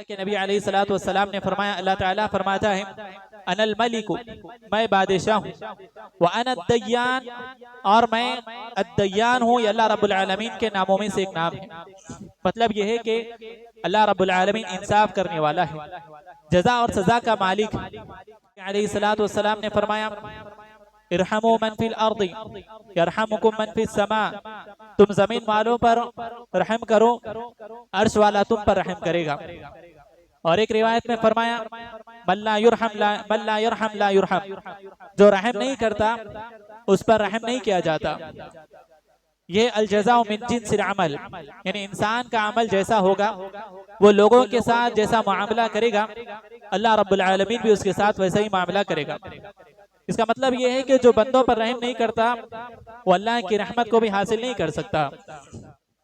कि नबी अलैहिस्सलातु वस्सलाम ने फरमाया, अल्लाह ताला फरमाता है, अनल मलिकु, मैं बादशाह हूँ, व अना दय्यान, और मैं अद्दय्यान हूँ। ये अल्लाह रब्बुल आलमीन के नामों में से एक नाम है। मतलब यह है कि अल्लाह रब्बुल आलमीन इंसाफ करने वाला है, जजा और सजा का मालिक है। अलैहिस्सलातु वस्सलाम ने फरमाया, इरहमु मन फिल अर्दी यरहमुकुम मन फिस समा, तुम जमीन वालों पर रहम करो, अर्श वाला तुम पर रहम करेगा। और एक रिवायत में फरमाया, मल्ला युरहम ला युरहम, जो रहम नहीं करता उस पर रहम नहीं किया जाता। ये अल जज़ाउ मिन जिन्सिल अमल, यानी इंसान का अमल जैसा होगा वो लोगों के साथ जैसा मामला करेगा, अल्लाह रब्बुल आलमीन भी उसके साथ वैसा ही मामला करेगा। इसका मतलब ये है कि जो बंदों पर रहम नहीं करता वो अल्लाह की रहमत को भी हासिल नहीं कर सकता।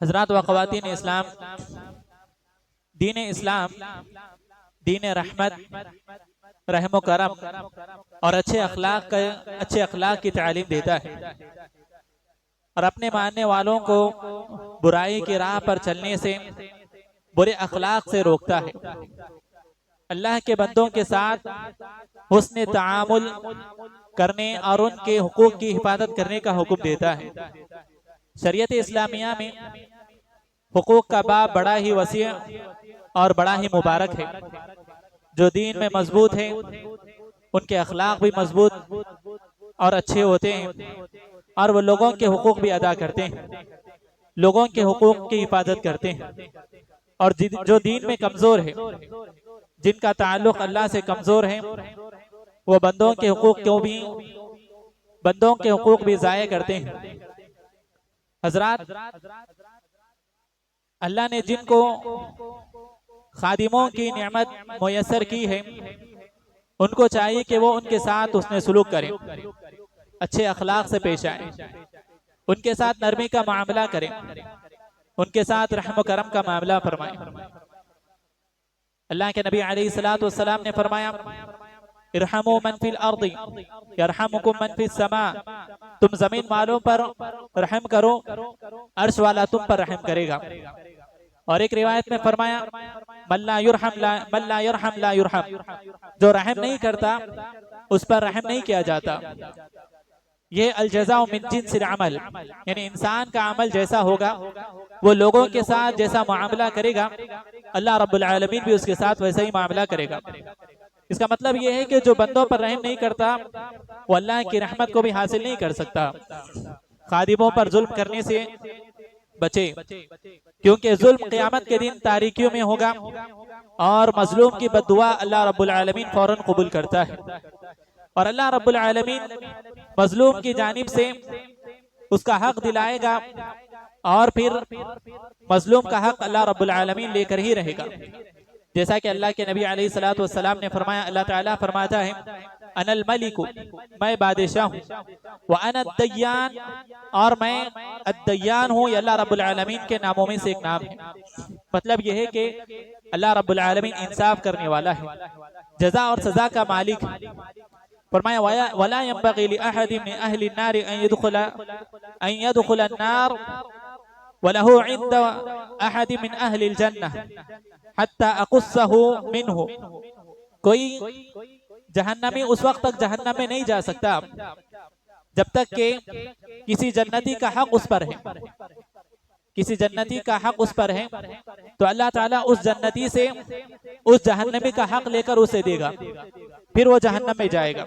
हजरात व ख़वातीन इस्लाम, दीन इस्लाम दीन रहमत, रहम करम और अच्छे अखलाक की तालीम देता है, और अपने मानने वालों को बुराई की राह पर चलने से, बुरे अखलाक से रोकता है। अल्लाह के बंदों के साथ हुस्न तामुल करने और उनके हुकूक की हिफाजत करने का हुक्म देता है। शरीयत इस्लामिया में हुकूक का बाब बड़ा ही वसी और बड़ा ही मुबारक है। जो दीन में मजबूत है उनके अखलाक भी मजबूत और अच्छे होते हैं, और वो लोगों के हुकूक भी अदा करते हैं, लोगों के हुकूक की हिफाजत करते हैं। और जो दीन में कमजोर है, जिनका ताल्लुक अल्लाह से कमजोर है, वो बंदों के हुकूक भी ज़ाया करते हैं। हजरात, अल्लाह ने जिनको खादिमों की नेमत मुयस्सर की है, उनको चाहिए कि वो उनके साथ उसने सुलूक करें, अच्छे अखलाक से पेश आए, उनके साथ नरमी का मामला करें, उनके साथ रहम करम का मामला फरमाएं। अल्लाह के नबी अलैहिस्सलातु वस्सलाम ने फरमाया, इरहमु मन फिल अर्दी यरहमुकुम मन फिस समा, तुम जमीन वालों पर रहम करो, अर्श वाला तुम पर रहम करेगा। और एक रिवायत में फरमाया, मल्ला युरहम ला युरहम, जो रहम नहीं करता उस पर रहम नहीं किया जाता। ये अल जज़ाउ मिन जिन्सिल अमल, यानी इंसान का अमल जैसा होगा वो लोगों के साथ जैसा मामला करेगा, अल्लाह रब्बुल आलमीन भी उसके साथ वैसा ही मामला करेगा। इसका मतलब ये है कि जो बंदों पर रहम नहीं करता वो अल्लाह की रहमत को भी हासिल नहीं कर सकता। खादिमों पर जुल्म करने से बचे, क्योंकि जुल्म क़यामत के दिन तारीकियों में होगा, और मजलूम की बद्दुआ अल्लाह रब्बुल आलमीन फौरन कबूल करता है। और अल्लाह रब्बुल आलमीन मजलूम की जानिब से उसका हक दिलाएगा, और फिर मजलूम का हक अल्लाह रब्बुल आलमीन लेकर ही रहेगा। जैसा कि अल्लाह के नबी अलैहिस्सलातु वस्सलाम ने फरमाया, अल्लाह ताला फरमाता है, अनल मलिकु, मैं बादशाह हूँ, व अना दय्यान, और मैं अद्दय्यान हूँ। ये अल्लाह रब्बुल आलमीन के नामों में से एक नाम है। मतलब यह है कि अल्लाह रब्बुल आलमीन इंसाफ करने वाला है, जजा और सजा का मालिक है। फरमाया, वला यंबगी लि अहदिन मिन अहलिन नार अन यदखुल अन्नार वलहु इंद अहदिन मिन अहलिल जन्नह हत्ता अकुस्सहु मिन्हु, कोई जहन्नमी उस वक्त तक जहन्नम में नहीं जा सकता जब तक कि किसी जन्नती का हक उस पर है, किसी जन्नती का हक उस पर है, तो अल्लाह ताला उस जन्नती से उस जहन्नमी का हक लेकर उसे देगा, फिर वो जहन्नम में जाएगा।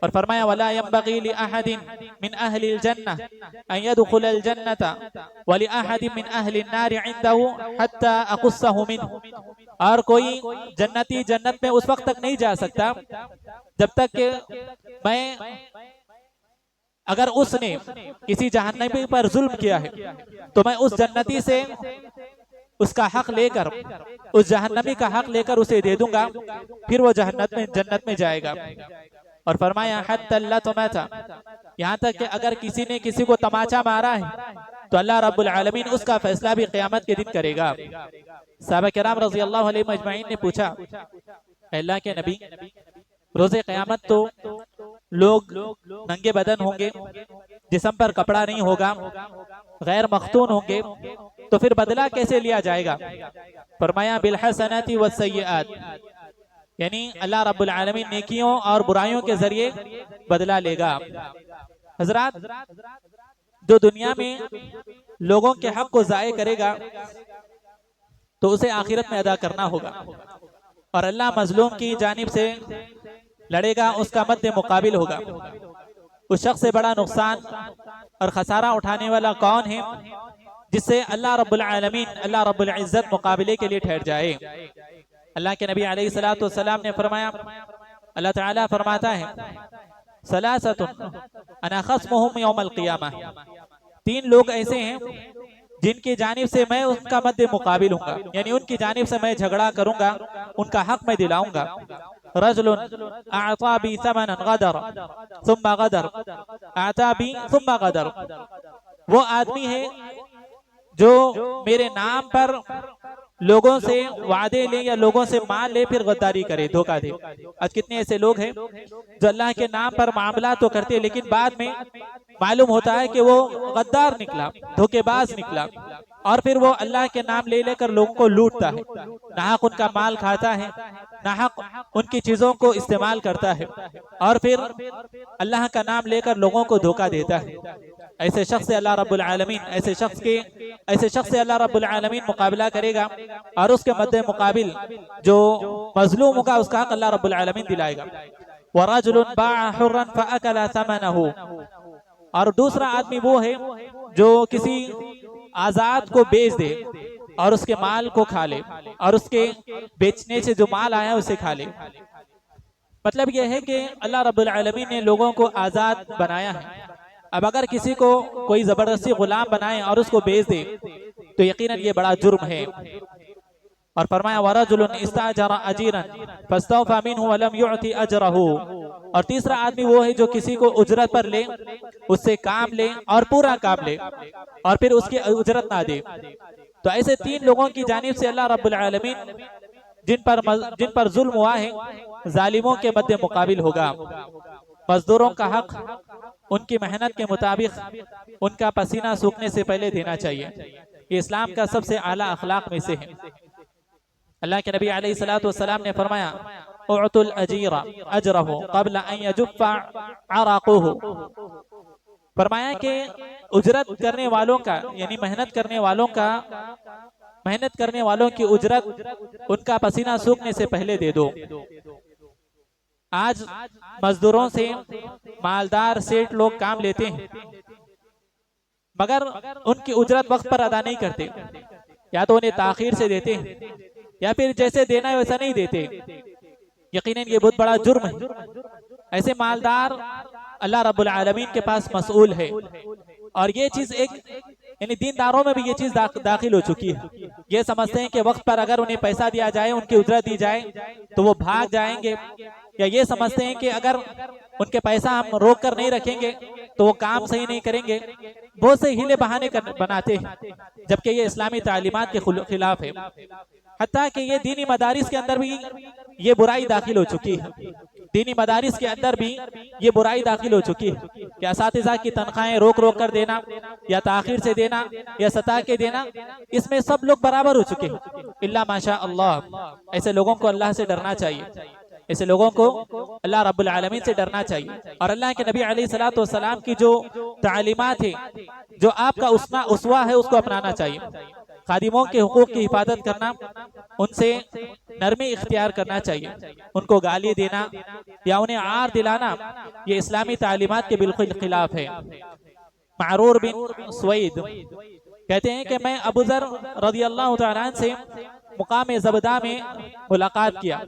और फरमाया, वला यंबगी लि अहदिन मिन अहलिल जन्नह अन यदखुलल जन्नता व लि अहदिन मिन अहलिन नार इंदहु हत्ता अकुस्सहु मिन्हु, और कोई जन्नती जन्नत में उस वक्त तक नहीं जा सकता जब तक कि अगर उसने किसी जहन्नमी पर जुल्म किया है तो मैं उस जन्नती से उसका हक लेकर, उस जहन्नमी का हक लेकर उसे दे दूंगा, फिर वो जन्नत में जाएगा। और फरमाया हत्ता लतमता, यहाँ तक कि अगर किसी ने किसी को तमाचा मारा है तो अल्लाह रब्बुल आलमीन उसका फैसला भी क़यामत के दिन करेगा। सहाबा किराम रज़ी अल्लाह अलैहिम अजमईन ने पूछा, अल्लाह के नबी, रोज़े क़यामत तो लोग नंगे बदन होंगे, जिस्म पर कपड़ा नहीं होगा, गैर मख्तून होंगे, तो फिर बदला कैसे लिया जाएगा? फरमाया बिल हसनाति वस्सय्यिआत, यानी अल्लाह रब्बुल आलमीन नेकियों और बुराइयों के जरिए बदला लेगा। हजरात, जो दुनिया में लोगों के हक को जाये करेगा तो उसे आखिरत में अदा करना होगा, और अल्लाह मजलूम की जानिब से लड़ेगा, उसका मद्दे मुकाबिल होगा। उस शख्स से बड़ा नुकसान और खसारा उठाने वाला कौन है जिससे अल्लाह रब्बुल आलमीन, अल्लाह रब्बुल इज्जत मुकाबले के लिए ठहर जाए। अल्लाह के नबी अलैहिस्सलातु वस्सलाम ने फरमाया, अल्लाह ताला फरमाता है, सलासतुन अना खस्मुहुम यौमल क़ियामह, 3 लोग ऐसे हैं जिनकी जानिब से मैं उनका मद्दे मुकाबिल हूँगा, यानी उनकी जानिब से मैं झगड़ा करूंगा, उनका हक मैं दिलाऊंगा। रजुलुन अअता बी समनन गदर सुम्मा गदर, अअता बी सुम्मा गदर, वो आदमी है जो मेरे नाम पर लोगों से वादे ले या लोगों से माल ले फिर गद्दारी करे, धोखा दे। आज कितने ऐसे लोग हैं जो अल्लाह के नाम पर मामला तो करते लेकिन बाद में मालूम होता है कि वो गद्दार निकला, धोखेबाज निकला, और फिर वो अल्लाह के नाम ले लेकर लोगों को लूटता है, नाहक उनका माल खाता है, नाहक उनकी चीजों को इस्तेमाल करता है, और फिर अल्लाह का नाम लेकर लोगों को धोखा देता है। ऐसे शख्स से अल्लाह रब्बुल आलमीन ऐसे शख्स से अल्लाह रब्बुल आलमीन मुकाबला करेगा, और उसके मद्दे मुकाबिल जो मजलूम होगा उसका हक अल्लाह रब्बुल आलमीन दिलाएगा। वरजुलुन बाअ हुर्रन फअकला समनहु, और दूसरा आदमी वो है जो किसी आजाद को बेच दे और उसके माल को खा ले, और उसके बेचने से जो माल आया उसे खा ले। मतलब यह है कि अल्लाह रब्बुल आलमीन ने लोगों को आजाद बनाया है। अब अगर किसी को कोई जबरदस्ती गुलाम बनाए और उसको बेच दे तो यकीनन ये बड़ा जुर्म है। और फरमाया वरजुलुन इस्ताजरा अजीरन फस्तौफा मिनहु वलम युअति अजरहु, और तीसरा आदमी वो है जो किसी को उजरत पर ले, उससे काम ले और पूरा काम ले और फिर उसकी उजरत ना दे। तो ऐसे 3 लोगों की जानिब से अल्लाह रब्बुल आलमीन जिन पर जुल्म हुआ है जालिमों के मद्दे मुकाबिल होगा। मजदूरों का हक उनकी मेहनत के मुताबिक उनका पसीना सूखने से पहले देना चाहिए। ये इस्लाम का सबसे आला अखलाक में से है। अल्लाह के नबी अलैहिस्सलातु वस्सलाम ने फरमाया, उअतुल अजीरा अजरहु क़ब्ल अन यजुफ़्फ़ा अराक़ुहु, फरमाया कि उजरत करने वालों का, यानी मेहनत करने वालों की उजरत उनका पसीना सूखने से पहले दे दो। आज मजदूरों से मालदार सेठ लोग काम लेते हैं मगर उनकी उजरत वक्त पर अदा नहीं करते, या तो उन्हें ताखीर से देते हैं या फिर जैसे देना है वैसा नहीं देते। यकीनन ये बहुत बड़ा जुर्म है। ऐसे मालदार अल्लाह रब्बुल आलमीन के पास मसऊल है, और ये चीज यानी दीनदारों में भी ये चीज दाखिल हो चुकी है। ये समझते हैं कि वक्त पर अगर उन्हें पैसा दिया जाए, उनकी उजरत दी जाए तो वो भाग जाएंगे, या ये समझते हैं कि अगर उनके पैसा हम रोक कर नहीं रखेंगे तो वो काम सही नहीं करेंगे। बहुत से हीले बहाने बनाते हैं, जबकि ये इस्लामी तालीमात के खिलाफ है। हत्ता कि ये दीनी मदारिस के अंदर भी ये बुराई दाखिल हो चुकी है। दीनी मदारिस के अंदर भी ये बुराई दाखिल हो चुकी है कि असातिज़ा की तनख्वाहें रोक रोक कर देना, या ताखीर से देना, या सता के देना, इसमें सब लोग बराबर हो चुके हैं इल्ला माशा अल्लाह। ऐसे लोगों को अल्लाह से डरना चाहिए, ऐसे लोगों को अल्लाह रब्बुल आलमीन से डरना चाहिए। और अल्लाह के नबी अलैहिस्सलातु वस्सलाम की जो तालीमात है, जो आपका उसवा है, उसको अपनाना चाहिए। खादिमों के हुकूक की हिफाजत करना, उनसे नरमी इख्तियार करना चाहिए। उनको गाली देना या उन्हें आर दिलाना ये इस्लामी तालीमात के बिल्कुल खिलाफ है। मारूर बिन सुवैद कहते हैं कि मैं अबू ज़र रज़ियल्लाहु तआला अन्हु से मुकाम ज़बदा में मुलाकात किया।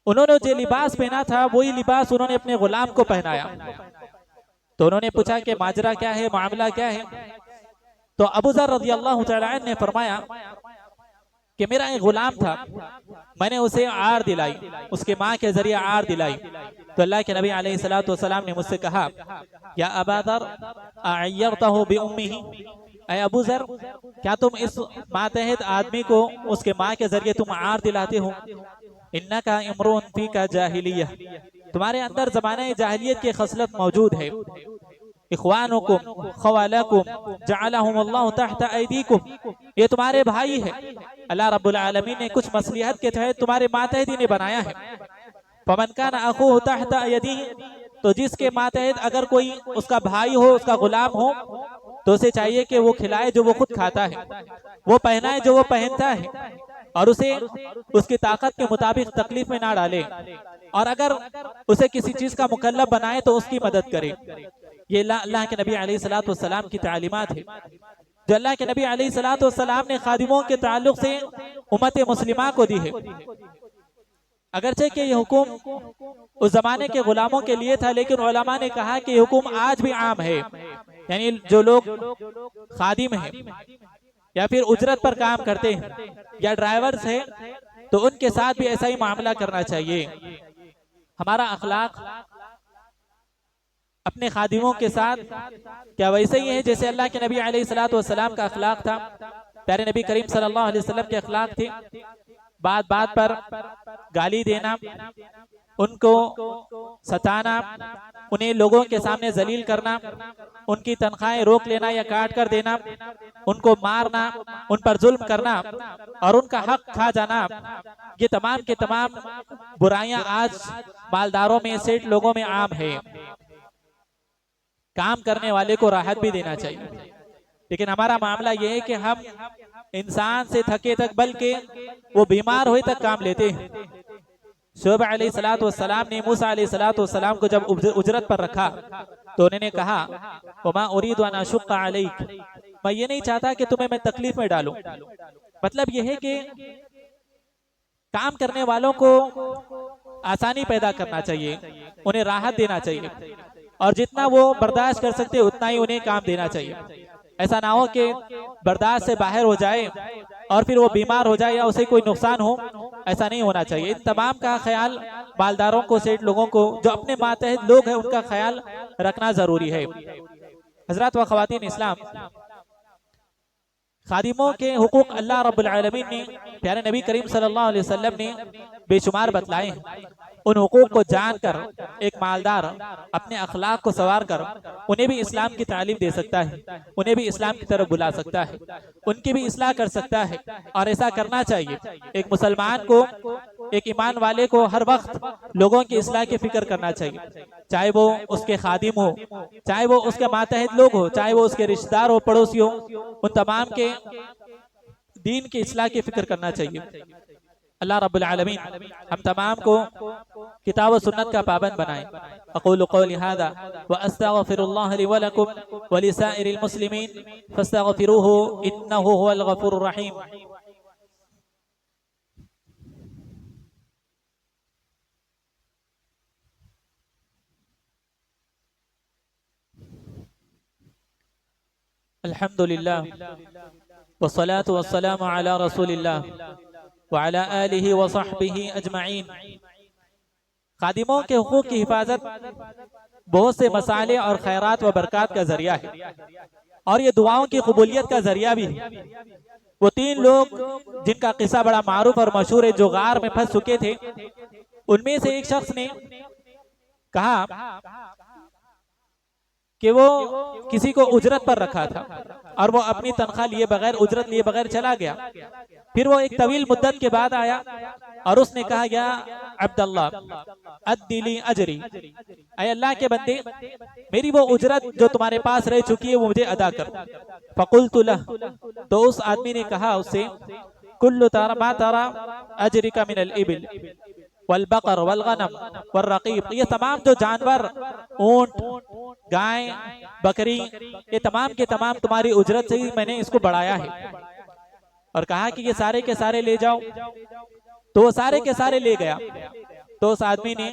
उन्होंने जो लिबास पहना था वही लिबास उन्होंने अपने गुलाम को पहनाया। तो उन्होंने पूछा कि माजरा क्या है, मामला क्या है? तो अबू ज़र रज़ियल्लाहु तआला अन्हु ने फरमाया कि मेरा एक गुलाम था, मैंने उसे आड़ दिलाई, उसके माँ के जरिए आड़ दिलाई। तो अल्लाह के नबी अलैहिस्सलातु वस्सलाम ने मुझसे कहा, या अबा दर अय्यरतहु बिउम्मिही, ऐ अबू जर, क्या तुम इस मातहत आदमी को उसके माँ के जरिए तुम आड़ दिलाते हो? इन्नका इमरुन फीका जाहिलियह, तुम्हारे अंदर ज़माने जाहिलियत की खसलत मौजूद है। इख्वानुकुम खवालकुम जअलहुमुल्लाहु तहता ऐदीकुम, ये तुम्हारे भाई है, अल्लाह रब्बुल आलमीन ने कुछ मसलिहत के तहत तुम्हारे मातहती ने बनाया है। फमन कान अखूहु तहता यदीही, तो जिसके मातहत अगर कोई उसका भाई हो, उसका गुलाम हो, तो उसे चाहिए कि वो खिलाए जो वो खुद खाता है, वो पहनाए जो वो पहनता है, और उसे उसकी ताकत के मुताबिक तकलीफ में ना डाले, और अगर उसे किसी चीज का मुकल्लफ बनाए तो उसकी मदद करे। ये अल्लाह के नबी अलैहिस्सलातु वस्सलाम की तालीमात है, जो अल्लाह के नबी अलैहिस्सलातु वस्सलाम ने खादिमों के ताल्लुक से उम्मत मुस्लिमा को दी है। अगरचे कि ये हुक्म उस जमाने के गुलामों के लिए था, लेकिन उलमा ने कहा कि ये हुक्म आज भी आम है, यानी जो लोग खादिम हैं या फिर उजरत पर काम करते हैं या ड्राइवर्स हैं, तो उनके साथ भी ऐसा ही मामला करना चाहिए। हमारा अखलाक अपने खादिमों के साथ क्या वैसे ही है जैसे अल्लाह के नबी अलैहिस्सलातु वस्सलाम का अखलाक था? प्यारे नबी करीम सल्लल्लाहु अलैहि वसल्लम के अखलाक थे बात बात पर गाली देना, उनको सताना, उन्हें लोगों के सामने जलील करना, उनकी तनख्वाहें रोक लेना या काट कर देना, उनको मारना, उन पर जुल्म करना और उनका हक खा जाना, ये तमाम के तमाम बुराइयां आज मालदारों में, सेठ लोगों में आम है। काम करने वाले को राहत भी देना चाहिए, लेकिन हमारा मामला यह है कि हम इंसान से थके तक, बल्कि वो बीमार हुए तक काम लेते हैं। शुएब अलैहिस्सलातु वस्सलाम ने मूसा अलैहिस्सलातु वस्सलाम को जब उजरत पर रखा तो उन्होंने कहा, वमा उरीदु अन अशुक्का अलैक, मैं ये नहीं चाहता कि तुम्हें मैं तकलीफ में डालूं। मतलब यह है कि काम करने वालों को आसानी पैदा करना चाहिए, उन्हें राहत देना चाहिए, और जितना वो बर्दाश्त कर सकते उतना ही उन्हें काम देना चाहिए। ऐसा ना हो कि बर्दाश्त से बाहर हो जाए और फिर वो बीमार हो जाए या उसे कोई नुकसान हो, ऐसा नहीं होना चाहिए। इन तमाम का ख्याल मालदारों को, सेठ लोगों को, जो अपने मातहत लोग हैं, उनका ख्याल रखना जरूरी है। हजरत व ख्वातीन इस्लाम, खादिमों के हुकूक अल्लाह रब्बुल आलमीन ने, प्यारे नबी करीम सल्लल्लाहु अलैहि वसल्लम ने बेशुमार बतलाए हैं। उन हुकूक को जानकर एक मालदार अपने अखलाक को संवार कर उन्हें भी इस्लाम की तालीम दे सकता है, उन्हें भी इस्लाम की तरफ बुला सकता है, उनकी भी इस्लाह कर सकता है, और ऐसा करना चाहिए। एक मुसलमान को, एक ईमान वाले को हर वक्त लोगों की इस्लाह की फिक्र करना चाहिए, चाहे वो उसके खादिम हो, चाहे वो उसके मातहत लोग हो, चाहे वो उसके रिश्तेदार हो, पड़ोसी हो, उन तमाम के दीन की इस्लाह की फिक्र करना चाहिए। अल्लाह रब्बुल आलमीन हम तमाम को किताब व सुन्नत का पाबंद बनाए। अक़ूलु क़ौली हाज़ा व अस्तग़फ़िरुल्लाह ली व लकुम व लिसाइरिल मुस्लिमीन फस्तग़फ़िरूहु इन्नहु हुवल गफ़ूरुर रहीम। अल्हम्दुलिल्लाह वस्सलातु वस्सलामु अला रसूलिल्लाह व अला आलिहि व सहबिहि अजमईन। खादिमों के हुकूक की हिफाजत बहुत से मसाले और खैरात व बरकत का जरिया है, और ये दुआओं की कबूलियत का जरिया भी है। वो तीन लोग जिनका किस्सा बड़ा मारूफ और मशहूर है, जो गार में फंस चुके थे, उनमें से एक शख्स ने कहा कि वो किसी को उजरत पर रखा था और वो अपनी तनख्वाह लिए बगैर, उजरत लिए बगैर चला गया। फिर वो एक तवील मुद्दत के बाद आया और उसने कहा, या अब्दुल्लाह अद्दिली अजरी, ऐ अल्लाह के बंदे, मेरी वो उजरत जो तुम्हारे पास रह चुकी है वो मुझे अदा कर। फकुल्तु लह, तो उस आदमी ने कहा उससे, कुल्लु तारा मा तारा अजरी का मिनल इबिल वल बकर वल गनम वल रकीब, ये तमाम जो जानवर, ऊंट, गाय, बकरी, ये तमाम के तमाम तुम्हारी उजरत से ही मैंने इसको बढ़ाया है, और कहा कि ये सारे के सारे ले जाओ। तो वो सारे के सारे ले गया। तो उस आदमी ने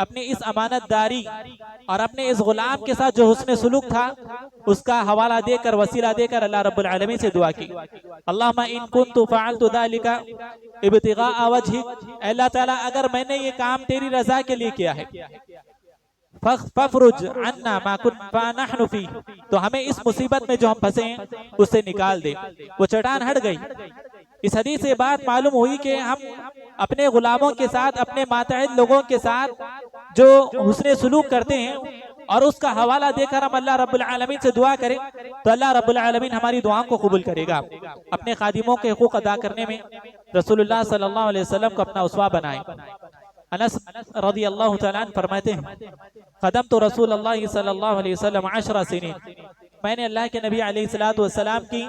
अपनी इस अमानतदारी और अपने इस गुलाम के साथ जो हुस्न सुलूक था उसका हवाला देकर, वसीला देकर अल्लाह रब्बुल आलमीन से दुआ की, अल्लाहुम्मा इन कुन्तु फ़अल्तु ज़ालिका इब्तिग़ाअ वजहिक, अल्लाह ताला अगर मैंने ये काम तेरी रजा के लिए किया है, फफ़रुज अन्ना मा कुन्ना नहनु फी, तो हमें इस मुसीबत में जो हम फंसे हैं उससे निकाल दे। वो चट्टान हट गई। इस हदीस से बात मालूम हुई कि हम अपने गुलामों के साथ, अपने मातहत लोगों के साथ जो हुस्ने सुलूक करते हैं और उसका हवाला देकर हम अल्लाह रब्बुल आलमीन से दुआ करें तो अल्लाह रब्बुल आलमीन हमारी दुआओं को कबूल करेगा। अपने खादिमों के हुकूक अदा करने में रसूलुल्लाह सल्लल्लाहु अलैहि वसल्लम को अपना उसवा बनाएं। अनस रज़ी अल्लाह तआला अन्हु फरमाते हैं, क़दम तो रसूलुल्लाह सल्लल्लाहु अलैहि वसल्लम 10 सिनीन, मैंने अल्लाह के नबी अलैहिस्सलातु वस्सलाम की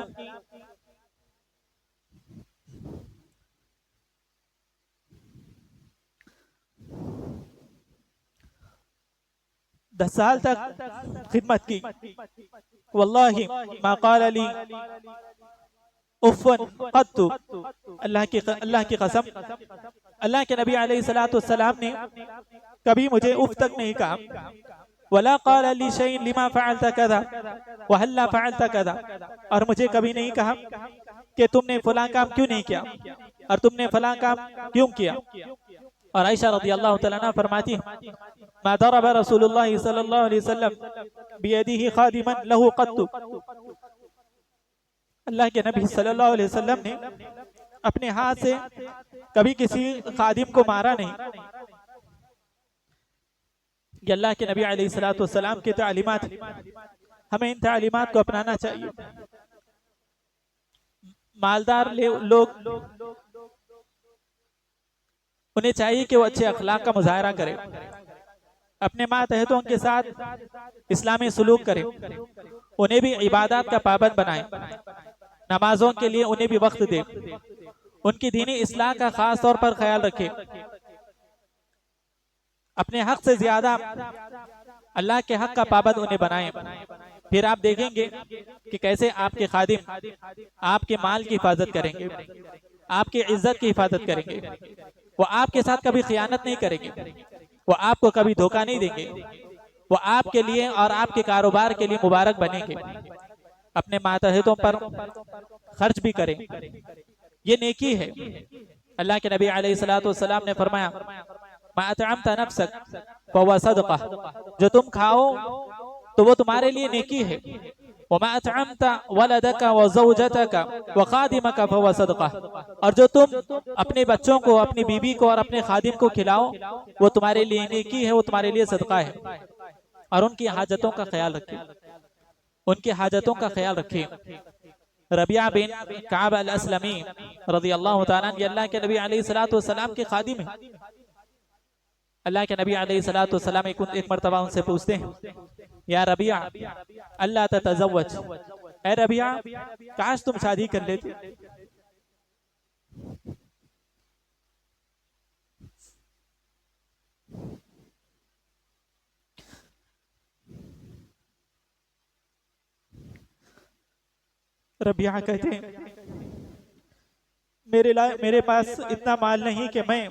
10 साल तक खिदमत की। वल्लाहि मा क़ाल ली उफ़्वन क़त्तु, अल्लाह की कसम, अल्लाह के नबी अलैहिस्सलातु वस्सलाम ने कभी मुझे उफ तक नहीं कहा। वला क़ाल ली शैइन लिमा फ़अल्त कज़ा व हल्ला फ़अल्त कज़ा, और मुझे कभी नहीं कहा कि तुमने फलां काम क्यों नहीं किया और तुमने फलां काम क्यों किया। और आयशा रज़ियल्लाहु तआला अन्हा फरमाती है, मा दरब रसूलुल्लाह सल्लल्लाहु अलैहि वसल्लम बियदिही खादिमन लहू क़त्तु, अल्लाह के नबी सल्लल्लाहु अलैहि वसल्लम ने अपने हाथ से कभी किसी खादिम को मारा नहीं। ये अल्लाह के नबी अलैहिस्सलातु वस्सलाम की तालीमात, हमें इन तालीमात को अपनाना चाहिए। मालदार लोग, उन्हें चाहिए कि वो अच्छे अखलाक का मुजाहरा करें, अपने मातहतों के साथ इस्लामी सलूक करें, उन्हें भी इबादत का पाबंद बनाएं, नमाजों के लिए उन्हें भी वक्त दें, उनकी दीनी इस्लाह का खास तौर पर ख्याल रखें, अपने हक से ज्यादा अल्लाह के हक का पाबंद उन्हें बनाएं। फिर आप देखेंगे कि कैसे आपके खादिम आपके माल की हिफाजत करेंगे, आपकी इज्जत की हिफाजत करेंगे, वो आपके साथ कभी खियानत नहीं करेंगे, वो आपको कभी धोखा नहीं देंगे, वो आपके लिए और आपके कारोबार के लिए मुबारक बनेंगे। अपने मातहतों पर खर्च भी करें, ये नेकी है। अल्लाह के नबी अलैहिस्सलातु वस्सलाम ने फरमाया, मा अतअमता नफ्सक फहुवा सदका, जो तुम खाओ तो वो तुम्हारे लिए नेकी है। वमा अतअमता वलदका व ज़ौजतका व खादिमका फहुवा सदका, और जो तुम अपने बच्चों को, अपनी बीवी को और अपने खादिम को खिलाओ वो तुम्हारे लिए नेकी है, वो तुम्हारे लिए सदका है। और उनकी हाजतों का ख्याल रखें, उनकी हाजतों का ख्याल रखें। रबिया बिन काब अल अस्लमी रज़ियल्लाहु ताला अन्हु अल्लाह के नबी अलैहिस्सलातु वस्सलाम के खादिम हैं। अल्लाह के नबी अलैहिस्सलातु वस्सलाम एक मर्तबा उनसे पूछते हैं, या रबिया अल्लाह ततज़व्वज, ए रबिया काश तुम शादी कर लेते। रबिया कहते हैं, मेरे पास इतना माल नहीं कि मैं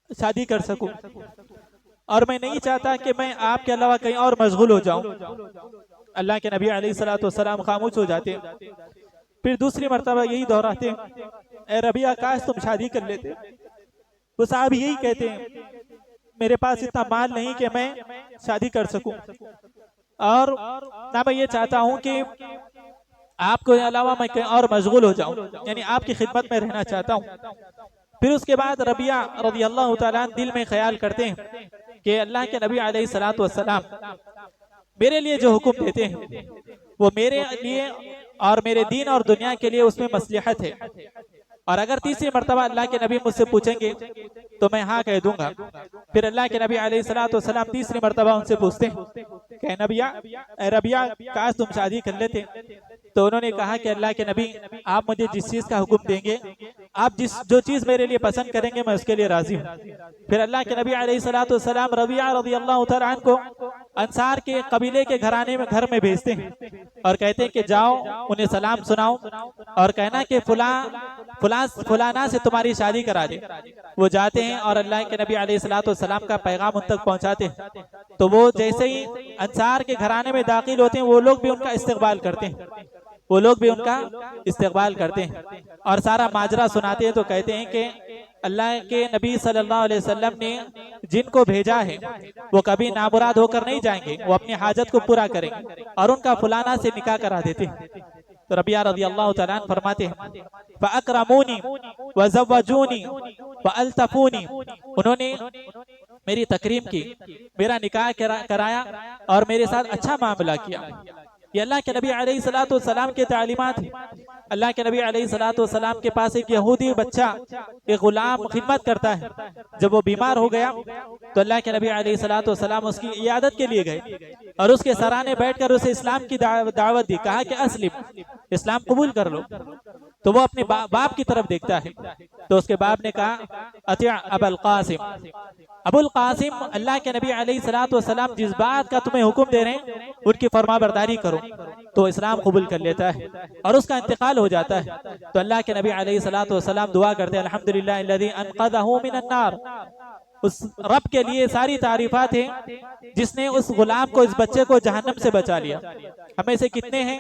शादी कर सकूं, और मैं नहीं चाहता कि मैं आपके अलावा कहीं और मशगूल हो जाऊं। अल्लाह के नबी अलैहिस्सलातु वस्सलाम खामोश हो जाते हैं। फिर दूसरी मर्तबा यही दोहराते हैं, ए रबिया काश तुम शादी कर लेते। वो साहब यही कहते हैं, मेरे पास इतना माल नहीं कि मैं शादी कर सकूं, और ना मैं ये चाहता हूं कि आपको अलावा मैं कहीं और मशगूल हो जाऊं, यानी आपकी खिदमत में रहना चाहता हूं। फिर उसके बाद रबिया रज़ियल्लाहु ताला अन्हु दिल में ख्याल करते हैं कि अल्लाह के नबी अलैहिस्सलातु वस्सलाम मेरे लिए जो हुक्म देते हैं वो मेरे लिए और मेरे दीन और दुनिया के लिए उसमें मसलहत है। और अगर तीसरी मर्तबा अल्लाह के नबी मुझसे पूछेंगे तो मैं हाँ कह दूंगा। फिर अल्लाह के नबी अलैहिस्सलातु वस्सलाम तीसरी मर्तबा उनसे पूछते हैं कि रबिया काश तुम शादी कर लेते। तो उन्होंने कहा कि अल्लाह के नबी आप मुझे जिस चीज का हुक्म देंगे, आप जो चीज मेरे लिए पसंद करेंगे मैं उसके लिए राजी हूँ। फिर अल्लाह के नबी अलैहिस्सलातु वस्सलाम रबिया रज़ियल्लाहु तआला अन्हु को अंसार के कबीले के घर में भेजते हैं और कहते हैं कि जाओ उन्हें सलाम सुनाओ और कहना कि फलाना से तुम्हारी शादी करा दे। वो जाते हैं और अल्लाह के नबी अलैहिस्सलाम का पैगाम उन तक पहुंचाते हैं। तो वो जैसे ही अंसार के घराने में दाखिल होते हैं, वो लोग भी उनका इस्तकबाल करते हैं, वो लोग भी उनका इस्तकबाल करते हैं और सारा माजरा सुनाते हैं। तो कहते हैं कि अल्लाह के नबी सल्लल्लाहु अलैहि वसल्लम ने जिनको भेजा है वो कभी नामुराद होकर नहीं जाएंगे, वो अपनी हाजत को पूरा करेंगे और उनका फलाना से निकाह करा देते हैं। तो रबिया रज़ियल्लाहु तआला अन्हु फरमाते हैं फ़अकरमूनी वज़व्वजूनी वअल्तफ़ूनी, उन्होंने मेरी तकरीम की, मेरा निकाह कराया और मेरे साथ अच्छा मामला किया। ये अल्लाह के नबी अलैहिस्सलाम के तालीमात है। अल्लाह के नबी अलैहिस्सलाम के पास एक यहूदी बच्चा, एक गुलाम खिदमत करता है। जब वो बीमार हो गया तो अल्लाह के नबी अलैहिस्सलाम उसकी इयादत के लिए गए और उसके सराहने बैठकर उसे इस्लाम की दावत दी। कहा कि अस्लिम, इस्लाम कबूल कर लो। तो वो अपने बाप की तरफ देखता है। तो उसके बाप ने कहा अतिअ अबुल कासिम, अबुल कासिम, अल्लाह के नबी अलैहिस्सलाम जिस बात का तुम्हें हुक्म दे रहे हैं उनकी फरमाबरदारी करो। तो इस्लाम कबूल कर लेता है और उसका इंतकाल हो जाता है। तो अल्लाह के नबी अलैहिस्सलाम दुआ करते हैं अल्हम्दुलिल्लाह अल्लज़ी अनक़ज़हु मिनन नार, उस रब के लिए सारी तारीफात हैं जिसने उस गुलाम को, इस बच्चे को जहन्नम से बचा लिया। हमें से कितने हैं,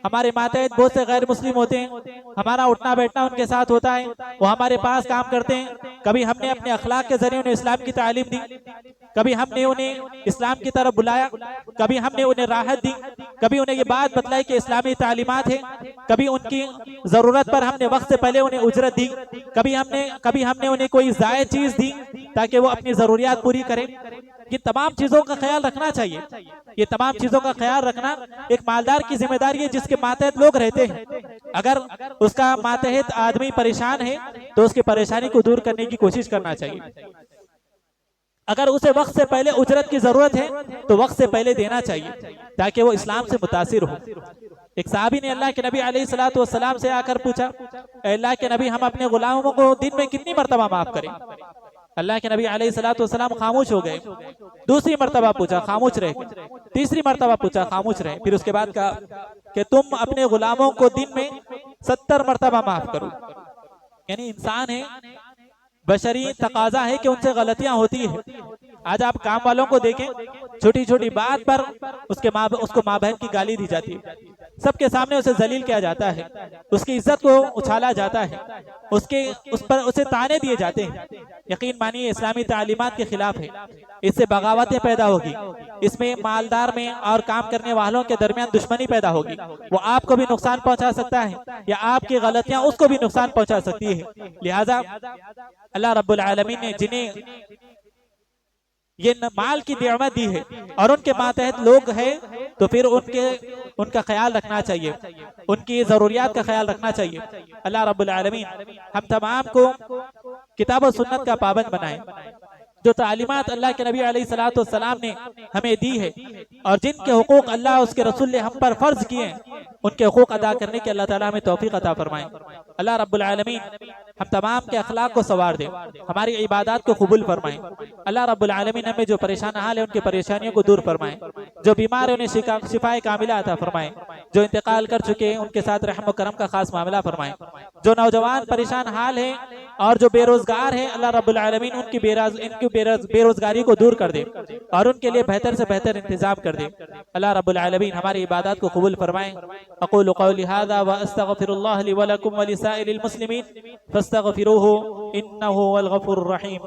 हमारे मातहत बहुत से गैर मुस्लिम होते हैं, हमारा उठना बैठना उनके साथ होता है, वो हमारे पास काम करते हैं। कभी हमने अपने अखलाक के जरिए उन्हें इस्लाम की तालीम दी, कभी हमने उन्हें इस्लाम की तरफ बुलाया, कभी हमने उन्हें राहत दी, कभी उन्हें ये बात बतलाई कि इस्लामी तालीमात है, कभी उनकी जरूरत पर हमने वक्त से पहले उन्हें उजरत दी, कभी हमने उन्हें कोई जायद चीज दी ताकि वो अपनी जरूरियात पूरी करें। ये तमाम चीजों का ख्याल रखना चाहिए। ये तमाम चीजों का ख्याल रखना एक मालदार की जिम्मेदारी है जिसके मातहत लोग रहते हैं। अगर उसका मातहत आदमी परेशान है तो उसकी परेशानी को दूर करने की कोशिश करना चाहिए। अगर उसे वक्त से पहले उजरत की जरूरत है तो वक्त से पहले देना चाहिए ताकि वो इस्लाम से मुतासिर हो। एक साहबी ने अल्लाह के नबी अलैहिस्सलाम से आकर पूछा, अल्लाह के नबी, हम अपने गुलामों को दिन में कितनी मरतबा माफ करें? अल्लाह के नबी अलैहिस्सलाम खामोश हो गए। दूसरी मर्तबा पूछा, खामोश रहे। तीसरी मर्तबा पूछा, खामोश रहे। फिर उसके बाद कहा कि तुम अपने गुलामों को दिन में 70 मर्तबा माफ करो। यानी इंसान है, बशरी तकाजा है कि उनसे गलतियां होती है। आज आप काम वालों को देखें, छोटी छोटी बात पर उसको माँ बहन की गाली दी जाती है, सबके सामने उसे जलील किया जाता है, उसकी इज्जत को उछाला जाता है, उसे ताने दिए जाते हैं। यकीन मानिए इस्लामी तालीमात के खिलाफ है। इससे बगावतें पैदा होगी, इसमें मालदार में और काम करने वालों के दरमियान दुश्मनी पैदा होगी। वो आपको भी नुकसान पहुंचा सकता है या आपकी गलतियां उसको भी नुकसान पहुंचा सकती है। लिहाजा अल्लाह रब्बुल आलमीन ने जिन्हें ये माल की नेमत दी है और उनके मातहत लोग हैं तो फिर उनका ख्याल रखना चाहिए, उनकी जरूरियात का ख्याल रखना चाहिए। अल्लाह रब्बुल आलमीन हम तमाम को किताब और सुन्नत का पाबंद बनाए। जो तालीमात अल्लाह के नबी अलैहिस्सलाम ने हमें दी है और जिनके हुकूक अल्लाह उसके रसूल ने हम पर फर्ज किए हैं उनके हुकूक अदा करने के अल्लाह ताला हमें तौफीक अता फरमाए। अल्लाह रब्बुल आलमीन हम तमाम के अखलाक को संवार दे, हमारी इबादत को कबूल फरमाए। अल्लाह रब्बुल आलमीन हमें जो परेशान हाल है उनकी परेशानियों को दूर फरमाए, जो बीमार है उन्हें शिफाए कामिला अता फरमाए, जो इंतकाल कर चुके हैं उनके साथ रहम करम का खास मामला फरमाए, जो नौजवान परेशान हाल है और जो बेरोजगार है अल्लाह रब्बुल आलमीन उनकी बेरोजगारी को दूर कर दे और उनके लिए बेहतर से बेहतर इंतजाम कर दे। अल्लाह रब्बुल आलमीन हमारी इबादत को कबूल फरमाए। अक़ूलु क़ौली हाज़ा व अस्तग़फ़िरुल्लाह ली व लकुम व लिसाइरिल मुस्लिमीन फस्तग़फ़िरूहु इन्नहु हुवल गफ़ूरुर रहीम।